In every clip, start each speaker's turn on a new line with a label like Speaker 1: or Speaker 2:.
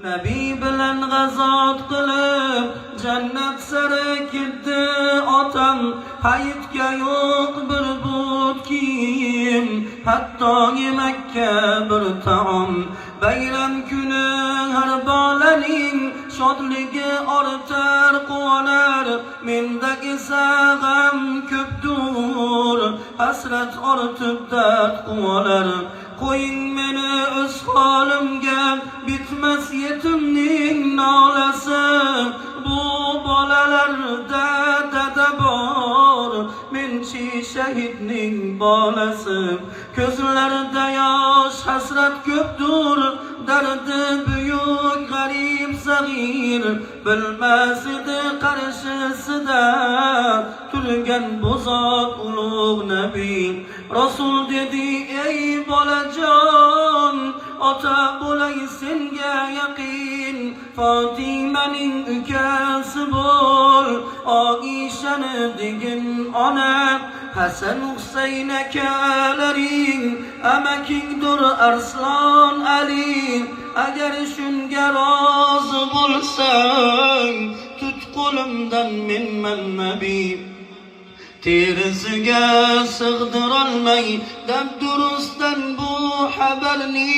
Speaker 1: Nabiy bilan g'azot qilib jannat sari ketdi otam. Hayitga yo'q bir but kiyim, hatto yemakka bir taom. Bayram kuni har bolaning shodligi ortar quvonar. Mendagi esa g'am ko'pdur, hasrat ortib dard quvolar. Qo'ying meni o'z holimga, bitmas yetimning nolasi. Bu bolalarda dada bor, menchi shahidning bolasi. Ko'zlarida yosh hasrat ko'pdur, dardi buyuk g'arib sag'ir. Bilmas edi qarshisida turgan bo'zot ulug' nabiy. Rasul dedi ey bolajon, ota bo'lay senga yaqin. Fotimaning ukasi bo'l, Oishani degin ona. Hasan Husayn akalaring amakingdir Arslon Ali. Agar shunga rozi bo'lsang, tut qo'limdan menman nabiy. Terisiga sig'dirolmay dabdurustdan bu xabarni.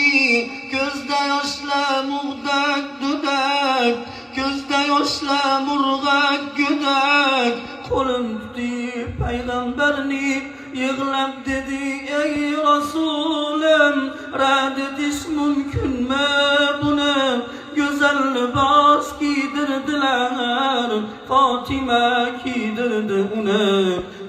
Speaker 1: Ko'zda yoshlar mug'dak dudak, ko'zda yoshlar murg'ak gudak. Qo'lim tutdi payg'ambarni, yig'lab dedi ey Rasulim, rad etish mumkinmi buni? Go'zal libos kiydirdilar, Fatima kiydirdi uni.